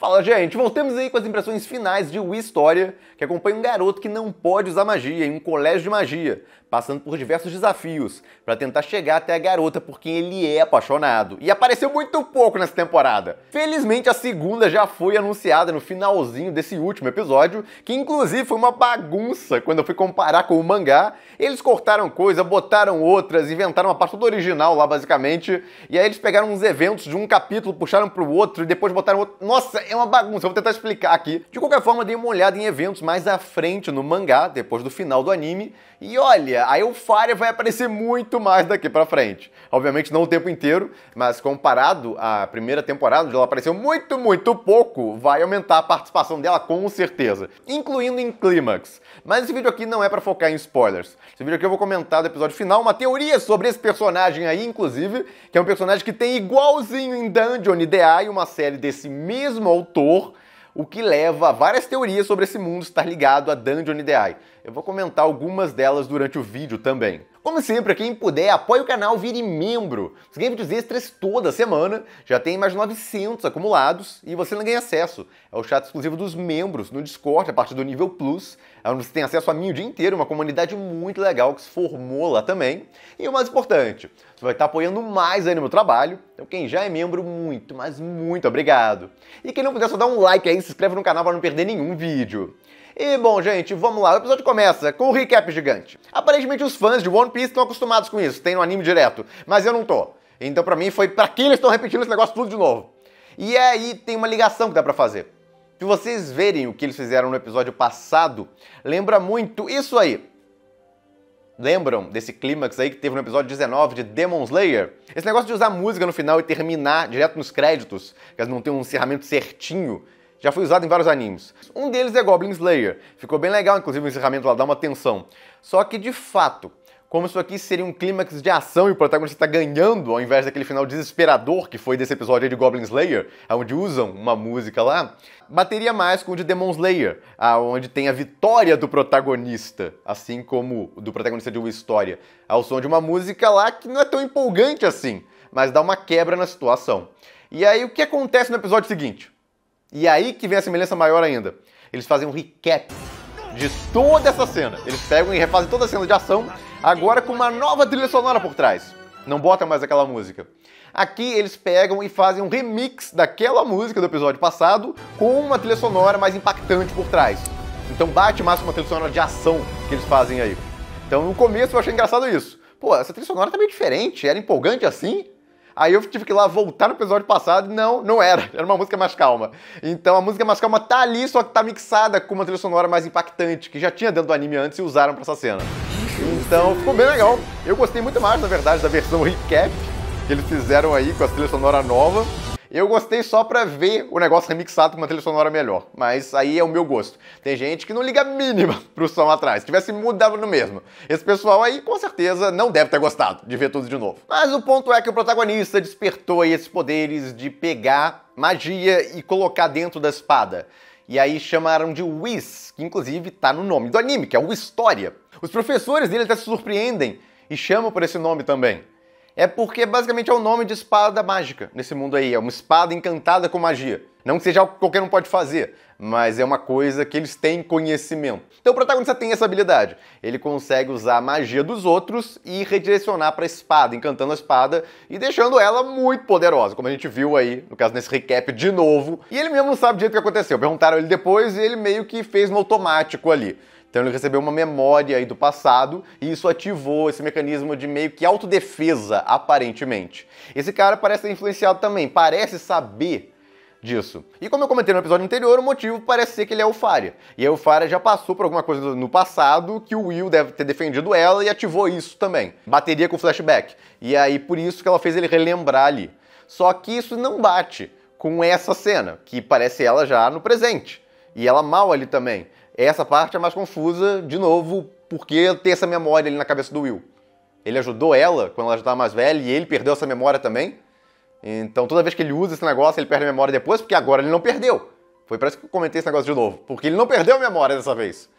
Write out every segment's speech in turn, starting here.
Fala, gente, voltamos aí com as impressões finais de Wii História, que acompanha um garoto que não pode usar magia em um colégio de magia, passando por diversos desafios para tentar chegar até a garota por quem ele é apaixonado. E apareceu muito pouco nessa temporada. Felizmente a segunda já foi anunciada no finalzinho desse último episódio, que inclusive foi uma bagunça quando eu fui comparar com o mangá. Eles cortaram coisa, botaram outras, inventaram uma parte toda original lá basicamente, e aí eles pegaram uns eventos de um capítulo, puxaram pro outro e depois botaram outro. Nossa, é uma bagunça, eu vou tentar explicar aqui. De qualquer forma, dei uma olhada em eventos mais à frente no mangá, depois do final do anime, e olha, a Eupharia vai aparecer muito mais daqui pra frente. Obviamente não o tempo inteiro, mas comparado à primeira temporada, onde ela apareceu muito pouco, vai aumentar a participação dela com certeza, incluindo em clímax. Mas esse vídeo aqui não é pra focar em spoilers. Esse vídeo aqui eu vou comentar do episódio final, uma teoria sobre esse personagem aí, inclusive, que é um personagem que tem igualzinho em Dungeon Ideai, uma série desse mesmo autor, o que leva a várias teorias sobre esse mundo estar ligado a Dungeon Ideai. Eu vou comentar algumas delas durante o vídeo também. Como sempre, quem puder, apoie o canal, vire membro. Você ganha vídeos extras toda semana, já tem mais de 900 acumulados e você não ganha acesso. É o chat exclusivo dos membros no Discord, a partir do nível Plus, onde você tem acesso a mim o dia inteiro, uma comunidade muito legal que se formou lá também. E o mais importante, você vai estar apoiando mais aí no meu trabalho. Então quem já é membro, muito, mas muito obrigado. E quem não puder, só dá um like aí, se inscreve no canal para não perder nenhum vídeo. E bom, gente, vamos lá. O episódio começa com um recap gigante. Aparentemente os fãs de One Piece estão acostumados com isso, tem no anime direto, mas eu não tô. Então pra mim foi pra que eles estão repetindo esse negócio tudo de novo. E aí tem uma ligação que dá pra fazer. Se vocês verem o que eles fizeram no episódio passado, lembra muito isso aí. Lembram desse clímax aí que teve no episódio 19 de Demon Slayer? Esse negócio de usar música no final e terminar direto nos créditos, que elas não tem um encerramento certinho, já foi usado em vários animes. Um deles é Goblin Slayer. Ficou bem legal, inclusive, o encerramento lá, dá uma tensão. Só que, de fato, como isso aqui seria um clímax de ação e o protagonista está ganhando, ao invés daquele final desesperador que foi desse episódio aí de Goblin Slayer, onde usam uma música lá, bateria mais com o de Demon Slayer, onde tem a vitória do protagonista, assim como o do protagonista de uma história, ao som de uma música lá que não é tão empolgante assim, mas dá uma quebra na situação. E aí, o que acontece no episódio seguinte? E aí que vem a semelhança maior ainda. Eles fazem um recap de toda essa cena. Eles pegam e refazem toda a cena de ação, agora com uma nova trilha sonora por trás. Não bota mais aquela música. Aqui eles pegam e fazem um remix daquela música do episódio passado com uma trilha sonora mais impactante por trás. Então bate mais com uma trilha sonora de ação que eles fazem aí. Então no começo eu achei engraçado isso. Pô, essa trilha sonora tá meio diferente, era empolgante assim? Aí eu tive que ir lá voltar no episódio passado e não era uma música mais calma. Então a música mais calma tá ali, só que tá mixada com uma trilha sonora mais impactante, que já tinha dentro do anime antes e usaram pra essa cena. Então ficou bem legal. Eu gostei muito mais, na verdade, da versão recap que eles fizeram aí com a trilha sonora nova. Eu gostei só pra ver o negócio remixado com uma trilha sonora melhor, mas aí é o meu gosto. Tem gente que não liga a mínima pro som atrás, se tivesse mudado no mesmo. Esse pessoal aí, com certeza, não deve ter gostado de ver tudo de novo. Mas o ponto é que o protagonista despertou aí esses poderes de pegar magia e colocar dentro da espada. E aí chamaram de Whis, que inclusive tá no nome do anime, que é o História. Os professores dele até se surpreendem e chamam por esse nome também. É porque basicamente é o nome de espada mágica nesse mundo aí, é uma espada encantada com magia. Não que seja algo que qualquer um pode fazer, mas é uma coisa que eles têm conhecimento. Então o protagonista tem essa habilidade. Ele consegue usar a magia dos outros e redirecionar para a espada, encantando a espada e deixando ela muito poderosa, como a gente viu aí, no caso nesse recap de novo. E ele mesmo não sabe direito o que aconteceu. Perguntaram ele depois e ele meio que fez no automático ali. Então ele recebeu uma memória aí do passado e isso ativou esse mecanismo de meio que autodefesa, aparentemente. Esse cara parece ser influenciado também, parece saber disso. E como eu comentei no episódio anterior, o motivo parece ser que ele é Eupharia. E a Eupharia já passou por alguma coisa no passado que o Will deve ter defendido ela e ativou isso também. Bateria com flashback. E aí por isso que ela fez ele relembrar ali. Só que isso não bate com essa cena, que parece ela já no presente. E ela mal ali também. Essa parte é mais confusa, de novo, porque tem essa memória ali na cabeça do Will. Ele ajudou ela quando ela já estava mais velha e ele perdeu essa memória também. Então toda vez que ele usa esse negócio, ele perde a memória depois, porque agora ele não perdeu. Foi por isso que eu comentei esse negócio de novo. Porque ele não perdeu a memória dessa vez.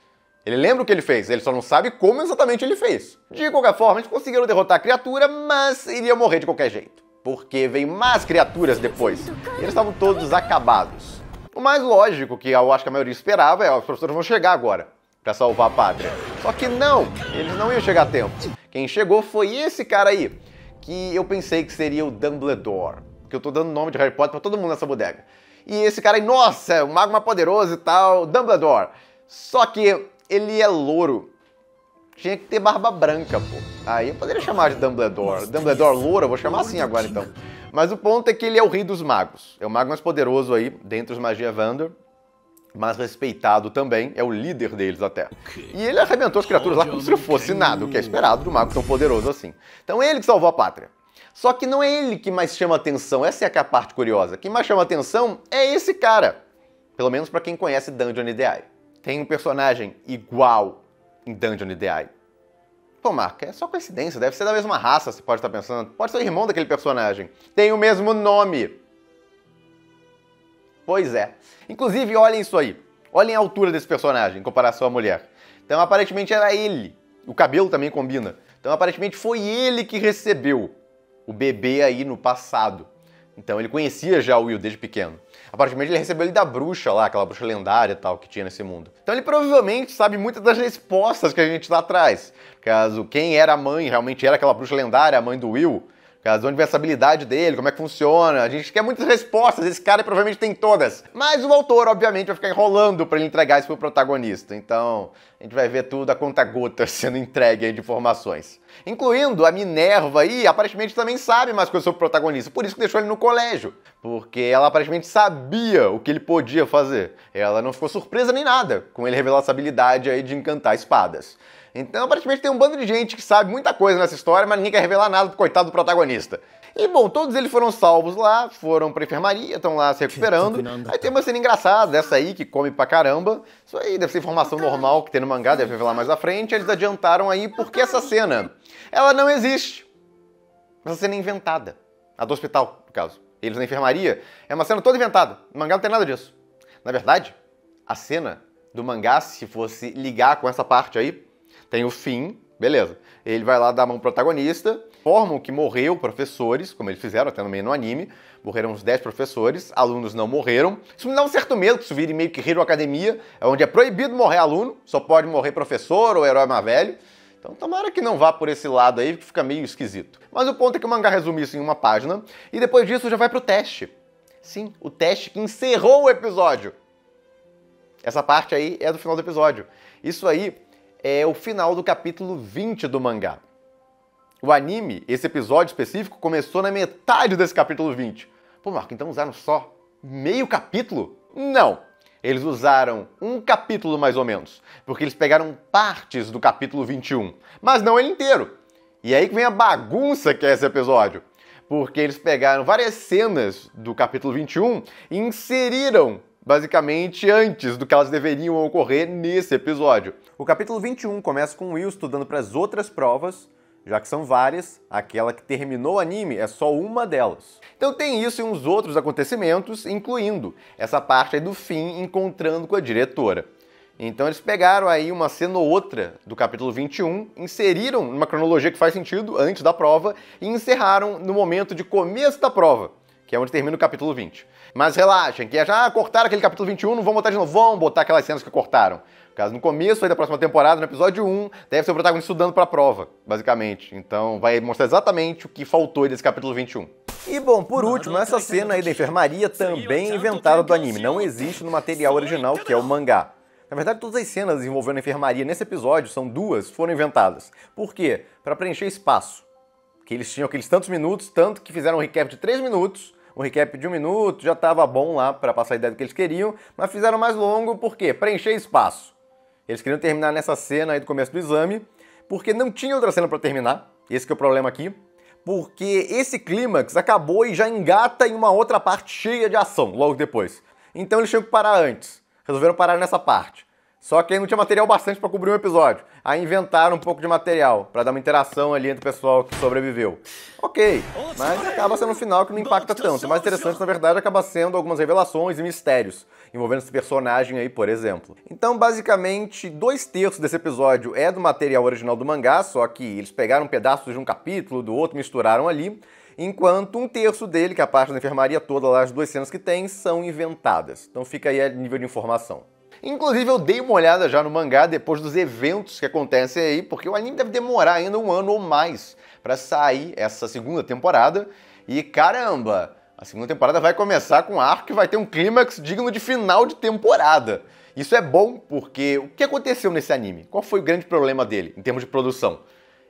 Ele lembra o que ele fez, ele só não sabe como exatamente ele fez. De qualquer forma, eles conseguiram derrotar a criatura, mas iria morrer de qualquer jeito. Porque veio mais criaturas depois. E eles estavam todos acabados. O mais lógico, que eu acho que a maioria esperava, é os professores vão chegar agora pra salvar a pátria. Só que não, eles não iam chegar a tempo. Quem chegou foi esse cara aí, que eu pensei que seria o Dumbledore, que eu tô dando nome de Harry Potter pra todo mundo nessa bodega. E esse cara aí, nossa, o mago mais poderoso e tal, Dumbledore. Só que ele é louro. Tinha que ter barba branca, pô. Aí eu poderia chamar de Dumbledore. Dumbledore louro, eu vou chamar assim agora então. Mas o ponto é que ele é o rei dos magos. É o mago mais poderoso aí, dentre os Magia Evandor. Mais respeitado também, é o líder deles até. E ele arrebentou as criaturas lá como se não fosse nada, o que é esperado de um mago tão poderoso assim. Então ele que salvou a pátria. Só que não é ele que mais chama atenção, essa é que é a parte curiosa. Quem mais chama atenção é esse cara. Pelo menos pra quem conhece Dungeon Eye. Tem um personagem igual em Dungeon Eye. Pô, Marco, é só coincidência, deve ser da mesma raça, você pode estar pensando. Pode ser o irmão daquele personagem. Tem o mesmo nome. Pois é. Inclusive, olhem isso aí. Olhem a altura desse personagem em comparação à mulher. Então, aparentemente, era ele. O cabelo também combina. Então, aparentemente, foi ele que recebeu o bebê aí no passado. Então, ele conhecia já o Will desde pequeno. Aparentemente, ele recebeu ele da bruxa lá, aquela bruxa lendária e tal que tinha nesse mundo. Então, ele provavelmente sabe muitas das respostas que a gente lá atrás. Caso quem era a mãe realmente era aquela bruxa lendária, a mãe do Will. Caso onde vem essa habilidade dele, como é que funciona. A gente quer muitas respostas, esse cara provavelmente tem todas. Mas o autor, obviamente, vai ficar enrolando pra ele entregar isso pro protagonista. Então, a gente vai ver tudo a conta-gotas sendo entregue aí de informações. Incluindo a Minerva aí, aparentemente também sabe mais coisas sobre o protagonista. Por isso que deixou ele no colégio. Porque ela aparentemente sabia o que ele podia fazer. Ela não ficou surpresa nem nada com ele revelar essa habilidade aí de encantar espadas. Então, aparentemente, tem um bando de gente que sabe muita coisa nessa história, mas ninguém quer revelar nada pro coitado do protagonista. E, bom, todos eles foram salvos lá, foram pra enfermaria, estão lá se recuperando. Aí tem uma cena engraçada dessa aí, que come pra caramba. Isso aí deve ser informação normal que tem no mangá, deve revelar mais à frente. Eles adiantaram aí porque essa cena, ela não existe. Essa cena é inventada. A do hospital, no caso. Eles na enfermaria, é uma cena toda inventada. No mangá não tem nada disso. Na verdade, a cena do mangá, se fosse ligar com essa parte aí, tem o fim, beleza. Ele vai lá dar a mão pro protagonista, formam que morreu professores, como eles fizeram até no meio no anime, morreram uns 10 professores, alunos não morreram. Isso me dá um certo medo que isso vire meio que Hero Academia, onde é proibido morrer aluno, só pode morrer professor ou herói mais velho. Então tomara que não vá por esse lado aí, que fica meio esquisito. Mas o ponto é que o mangá resume isso em uma página, e depois disso já vai pro teste. Sim, o teste que encerrou o episódio. Essa parte aí é do final do episódio. Isso aí é o final do capítulo 20 do mangá. O anime, esse episódio específico, começou na metade desse capítulo 20. Pô, Marco, então usaram só meio capítulo? Não! Eles usaram um capítulo mais ou menos, porque eles pegaram partes do capítulo 21, mas não ele inteiro. E aí que vem a bagunça que é esse episódio. Porque eles pegaram várias cenas do capítulo 21 e inseriram basicamente antes do que elas deveriam ocorrer nesse episódio. O capítulo 21 começa com o Will estudando para as outras provas, já que são várias, aquela que terminou o anime é só uma delas. Então tem isso e uns outros acontecimentos, incluindo essa parte aí do fim encontrando com a diretora. Então eles pegaram aí uma cena ou outra do capítulo 21, inseriram numa cronologia que faz sentido antes da prova e encerraram no momento de começo da prova, que é onde termina o capítulo 20. Mas relaxem, que já cortaram aquele capítulo 21, não vão botar de novo, vão botar aquelas cenas que cortaram. Caso no começo aí da próxima temporada, no episódio 1, deve ser o protagonista estudando pra prova, basicamente. Então vai mostrar exatamente o que faltou desse capítulo 21. E bom, por último, essa cena aí da enfermaria também é inventada do anime, não existe no material original, que é o mangá. Na verdade, todas as cenas envolvendo a enfermaria nesse episódio, são duas, foram inventadas. Por quê? Pra preencher espaço. Porque eles tinham aqueles tantos minutos, tanto que fizeram um recap de 3 minutos, um recap de 1 minuto, já estava bom lá para passar a ideia do que eles queriam, mas fizeram mais longo, por quê? Preencher espaço. Eles queriam terminar nessa cena aí do começo do exame, porque não tinha outra cena para terminar, esse que é o problema aqui, porque esse clímax acabou e já engata em uma outra parte cheia de ação, logo depois. Então eles tinham que parar antes, resolveram parar nessa parte. Só que aí não tinha material bastante para cobrir um episódio. Aí inventaram um pouco de material para dar uma interação ali entre o pessoal que sobreviveu. Ok, mas acaba sendo um final que não impacta tanto. O mais interessante, na verdade, acaba sendo algumas revelações e mistérios envolvendo esse personagem aí, por exemplo. Então, basicamente, 2/3 desse episódio é do material original do mangá, só que eles pegaram pedaços de um capítulo, do outro, misturaram ali. enquanto um terço dele, que é a parte da enfermaria toda lá, as 2 cenas que tem, são inventadas. Então fica aí a nível de informação. Inclusive eu dei uma olhada já no mangá depois dos eventos que acontecem aí, porque o anime deve demorar ainda 1 ano ou mais para sair essa segunda temporada. E caramba, a segunda temporada vai começar com um arco que vai ter um clímax digno de final de temporada. Isso é bom porque o que aconteceu nesse anime? Qual foi o grande problema dele em termos de produção?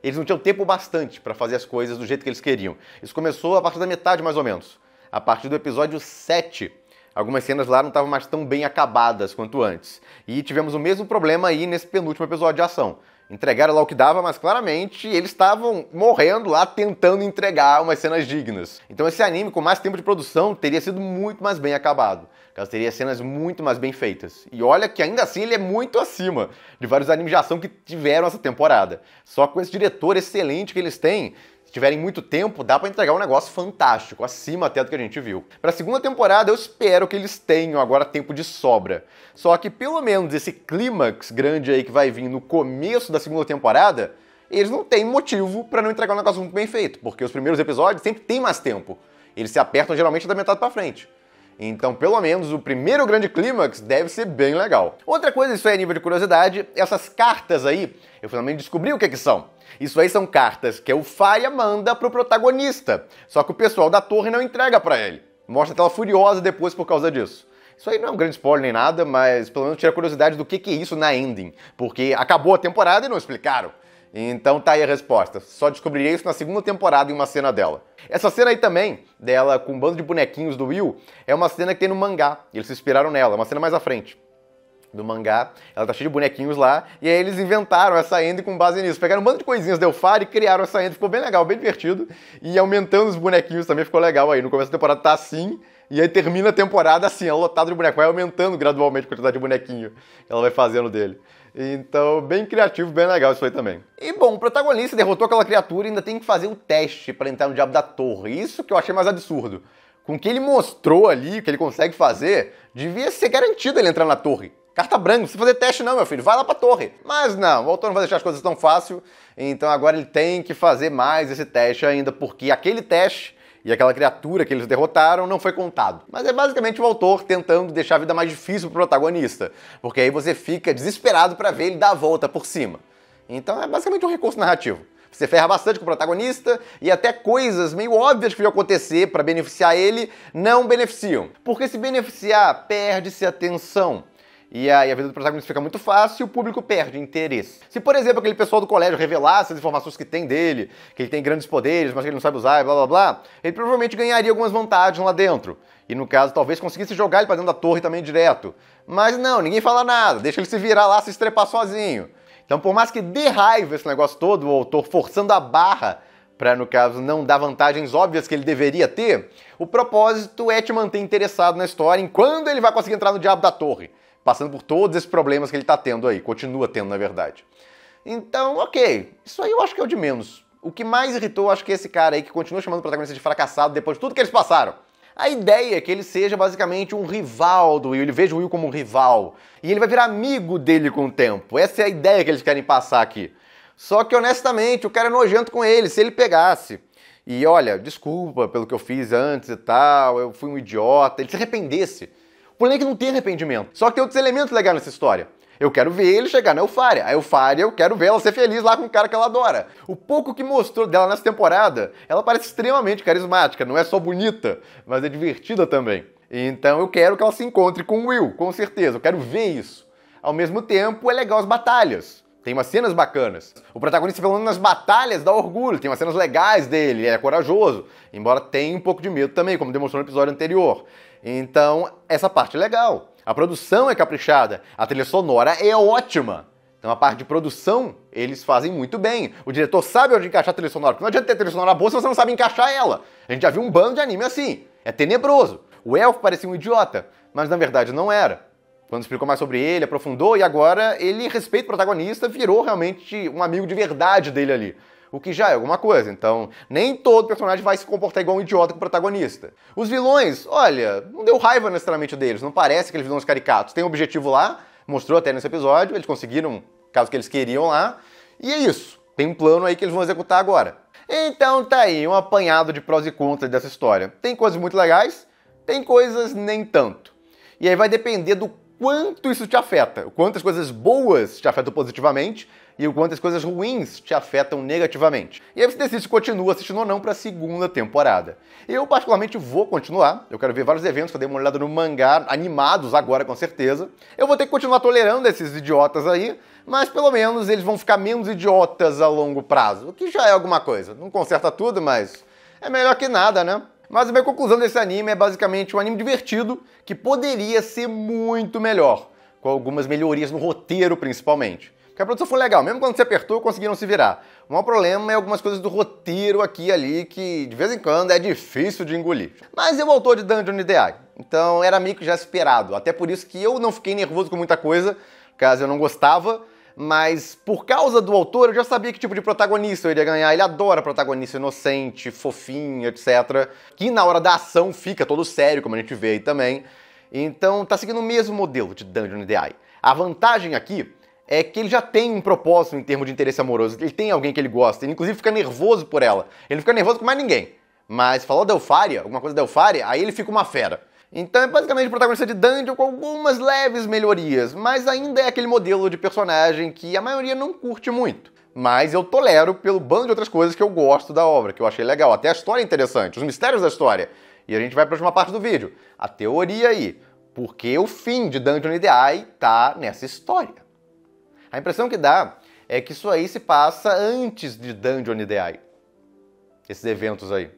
Eles não tinham tempo bastante para fazer as coisas do jeito que eles queriam. Isso começou a partir da metade mais ou menos. A partir do episódio 7, algumas cenas lá não estavam mais tão bem acabadas quanto antes. E tivemos o mesmo problema aí nesse penúltimo episódio de ação. Entregaram lá o que dava, mas claramente eles estavam morrendo lá tentando entregar umas cenas dignas. Então esse anime, com mais tempo de produção, teria sido muito mais bem acabado. Caso teria cenas muito mais bem feitas. E olha que ainda assim ele é muito acima de vários animes de ação que tiveram essa temporada. Só com esse diretor excelente que eles têm, se tiverem muito tempo, dá pra entregar um negócio fantástico, acima até do que a gente viu. Pra segunda temporada, eu espero que eles tenham agora tempo de sobra. Só que pelo menos esse clímax grande aí que vai vir no começo da segunda temporada, eles não têm motivo pra não entregar um negócio muito bem feito, porque os primeiros episódios sempre tem mais tempo. Eles se apertam geralmente da metade pra frente. Então, pelo menos, o primeiro grande clímax deve ser bem legal. Outra coisa, isso aí a nível de curiosidade, essas cartas aí, eu finalmente descobri o que são. Isso aí são cartas que o Faria manda pro protagonista, só que o pessoal da torre não entrega pra ele. Mostra a tela furiosa depois por causa disso. Isso aí não é um grande spoiler nem nada, mas pelo menos tira a curiosidade do que é isso na ending, porque acabou a temporada e não explicaram. Então tá aí a resposta. Só descobrirei isso na segunda temporada em uma cena dela. Essa cena aí também, dela com um bando de bonequinhos do Will, é uma cena que tem no mangá. Eles se inspiraram nela, uma cena mais à frente do mangá. Ela tá cheia de bonequinhos lá, e aí eles inventaram essa ending com base nisso. Pegaram um bando de coisinhas da Elfari e criaram essa ending. Ficou bem legal, bem divertido. E aumentando os bonequinhos também ficou legal aí. No começo da temporada tá assim, e aí termina a temporada assim, ela lotada de boneco. Vai aumentando gradualmente a quantidade de bonequinho que ela vai fazendo dele. Então, bem criativo, bem legal isso aí também. E bom, o protagonista derrotou aquela criatura e ainda tem que fazer o teste pra entrar no Diabo da Torre. Isso que eu achei mais absurdo. Com o que ele mostrou ali, o que ele consegue fazer, devia ser garantido ele entrar na torre. Carta branca, não precisa fazer teste não, meu filho, vai lá pra torre. Mas não, o autor não vai deixar as coisas tão fácil, então agora ele tem que fazer mais esse teste ainda, porque aquele teste e aquela criatura que eles derrotaram não foi contado. Mas é basicamente o autor tentando deixar a vida mais difícil pro protagonista, porque aí você fica desesperado pra ver ele dar a volta por cima. Então é basicamente um recurso narrativo. Você ferra bastante com o protagonista e até coisas meio óbvias que vão acontecer pra beneficiar ele não beneficiam. Porque se beneficiar, perde-se a tensão. E aí a vida do protagonista fica muito fácil e o público perde interesse. Se, por exemplo, aquele pessoal do colégio revelasse as informações que tem dele, que ele tem grandes poderes, mas que ele não sabe usar e blá blá blá, ele provavelmente ganharia algumas vantagens lá dentro. E no caso, talvez conseguisse jogar ele pra dentro da torre também direto. Mas não, ninguém fala nada, deixa ele se virar lá, se estrepar sozinho. Então, por mais que dê raiva esse negócio todo, o autor forçando a barra para, no caso, não dar vantagens óbvias que ele deveria ter, o propósito é te manter interessado na história enquanto ele vai conseguir entrar no Diabo da Torre, passando por todos esses problemas que ele tá tendo aí, continua tendo, na verdade. Então, ok, isso aí eu acho que é o de menos. O que mais irritou, acho que é esse cara aí que continua chamando o protagonista de fracassado depois de tudo que eles passaram. A ideia é que ele seja basicamente um rival do Will, ele veja o Will como um rival, e ele vai virar amigo dele com o tempo. Essa é a ideia que eles querem passar aqui. Só que, honestamente, o cara é nojento com ele, se ele pegasse. E olha, desculpa pelo que eu fiz antes e tal, eu fui um idiota, ele se arrependesse. O problema é que não tem arrependimento. Só que tem outros elementos legais nessa história. Eu quero ver ele chegar na Elfária. A Elfária, eu quero ver ela ser feliz lá com o cara que ela adora. O pouco que mostrou dela nessa temporada, ela parece extremamente carismática. Não é só bonita, mas é divertida também. Então eu quero que ela se encontre com o Will, com certeza. Eu quero ver isso. Ao mesmo tempo, é legal as batalhas. Tem umas cenas bacanas. O protagonista, pelo menos nas batalhas, dá orgulho. Tem umas cenas legais dele, ele é corajoso. Embora tenha um pouco de medo também, como demonstrou no episódio anterior. Então, essa parte é legal. A produção é caprichada, a trilha sonora é ótima. Então a parte de produção, eles fazem muito bem. O diretor sabe onde encaixar a trilha sonora, porque não adianta ter trilha sonora boa se você não sabe encaixar ela. A gente já viu um bando de anime assim. É tenebroso. O elfo parecia um idiota, mas na verdade não era. Quando explicou mais sobre ele, aprofundou, e agora ele respeita o protagonista, virou realmente um amigo de verdade dele ali. O que já é alguma coisa, então nem todo personagem vai se comportar igual um idiota com o protagonista. Os vilões, olha, não deu raiva necessariamente deles, não parece aqueles vilões caricatos. Tem um objetivo lá, mostrou até nesse episódio, eles conseguiram o caso que eles queriam lá, e é isso. Tem um plano aí que eles vão executar agora. Então tá aí, um apanhado de prós e contras dessa história. Tem coisas muito legais, tem coisas nem tanto. E aí vai depender do quanto isso te afeta, o quanto as coisas boas te afetam positivamente e o quanto as coisas ruins te afetam negativamente. E aí você decide se continua assistindo ou não para a segunda temporada. Eu particularmente vou continuar, eu quero ver vários eventos que eu dei uma olhada no mangá, animados agora com certeza. Eu vou ter que continuar tolerando esses idiotas aí, mas pelo menos eles vão ficar menos idiotas a longo prazo, o que já é alguma coisa. Não conserta tudo, mas é melhor que nada, né? Mas a minha conclusão desse anime é basicamente um anime divertido que poderia ser muito melhor, com algumas melhorias no roteiro principalmente. Porque a produção foi legal, mesmo quando se apertou, conseguiram se virar. O maior problema é algumas coisas do roteiro aqui e ali que de vez em quando é difícil de engolir. Mas é o autor de Dungeon Ideai, então era meio que já esperado. Até por isso que eu não fiquei nervoso com muita coisa, caso eu não gostava. Mas por causa do autor, eu já sabia que tipo de protagonista eu iria ganhar. Ele adora protagonista inocente, fofinho, etc. Que na hora da ação fica todo sério, como a gente vê aí também. Então tá seguindo o mesmo modelo de Dungeon Ideai. A vantagem aqui é que ele já tem um propósito em termos de interesse amoroso. Ele tem alguém que ele gosta. Ele inclusive fica nervoso por ela. Ele não fica nervoso com mais ninguém. Mas falou da Elfaria, alguma coisa da Elfaria, aí ele fica uma fera. Então é basicamente o protagonista de Dungeon com algumas leves melhorias, mas ainda é aquele modelo de personagem que a maioria não curte muito. Mas eu tolero pelo bando de outras coisas que eu gosto da obra, que eu achei legal. Até a história é interessante, os mistérios da história. E a gente vai para a última parte do vídeo. A teoria aí. Porque o fim de Dungeon Ideai tá nessa história. A impressão que dá é que isso aí se passa antes de Dungeon Ideai. Esses eventos aí.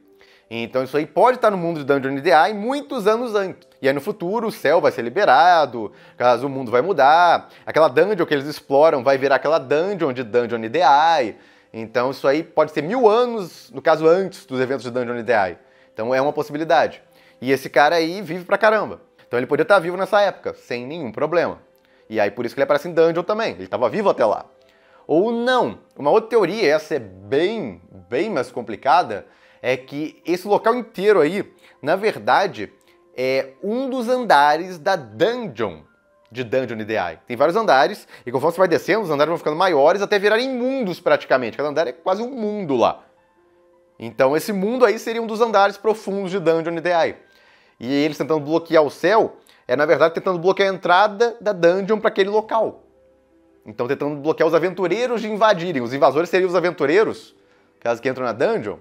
Então isso aí pode estar no mundo de Dungeon Ideai muitos anos antes. E aí no futuro o céu vai ser liberado, caso o mundo vai mudar, aquela dungeon que eles exploram vai virar aquela dungeon de Dungeon Ideai. Então isso aí pode ser 1000 anos, no caso antes dos eventos de Dungeon Ideai. Então é uma possibilidade. E esse cara aí vive pra caramba. Então ele podia estar vivo nessa época, sem nenhum problema. E aí por isso que ele aparece em Dungeon também, ele estava vivo até lá. Ou não. Uma outra teoria, essa é bem mais complicada, é que esse local inteiro aí, na verdade, é um dos andares da dungeon de Dungeon Ideai. Tem vários andares, e conforme você vai descendo, os andares vão ficando maiores até virarem mundos praticamente. Cada andar é quase um mundo lá. Então esse mundo aí seria um dos andares profundos de Dungeon Ideai. E eles tentando bloquear o céu, é na verdade tentando bloquear a entrada da dungeon para aquele local. Então tentando bloquear os aventureiros de invadirem. Os invasores seriam os aventureiros, caso que entram na dungeon.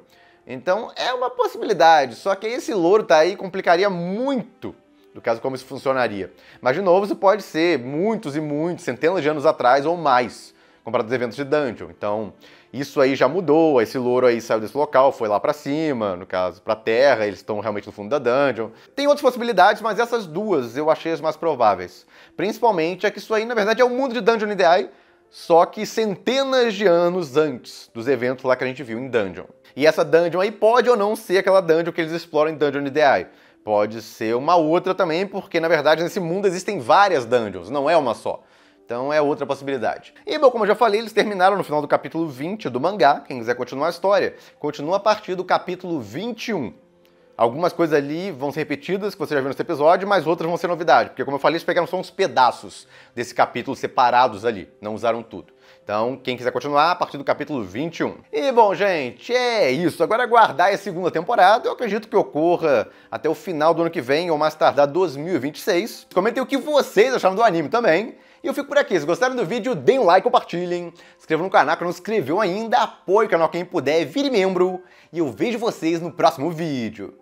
Então é uma possibilidade, só que esse louro tá aí complicaria muito do caso como isso funcionaria. Mas de novo, isso pode ser muitos e muitos, centenas de anos atrás ou mais, comparado aos eventos de Dungeon. Então isso aí já mudou, esse louro aí saiu desse local, foi lá pra cima, no caso pra terra, eles estão realmente no fundo da dungeon. Tem outras possibilidades, mas essas duas eu achei as mais prováveis. Principalmente é que isso aí na verdade é o mundo de Dungeon Ideai, só que centenas de anos antes dos eventos lá que a gente viu em Dungeon. E essa dungeon aí pode ou não ser aquela dungeon que eles exploram em Dungeon Ideai. Pode ser uma outra também, porque na verdade nesse mundo existem várias dungeons, não é uma só. Então é outra possibilidade. E bom, como eu já falei, eles terminaram no final do capítulo 20 do mangá. Quem quiser continuar a história, continua a partir do capítulo 21. Algumas coisas ali vão ser repetidas, que você já viu nesse episódio, mas outras vão ser novidade. Porque como eu falei, eles pegaram só uns pedaços desse capítulo separados ali, não usaram tudo. Então, quem quiser continuar, a partir do capítulo 21. E bom, gente, é isso. Agora aguardar a segunda temporada. Eu acredito que ocorra até o final do ano que vem, ou mais tardar 2026. Comentem o que vocês acharam do anime também. E eu fico por aqui. Se gostaram do vídeo, deem um like, compartilhem. Se inscrevam no canal que não se inscreveu ainda. Apoie o canal quem puder, vire membro. E eu vejo vocês no próximo vídeo.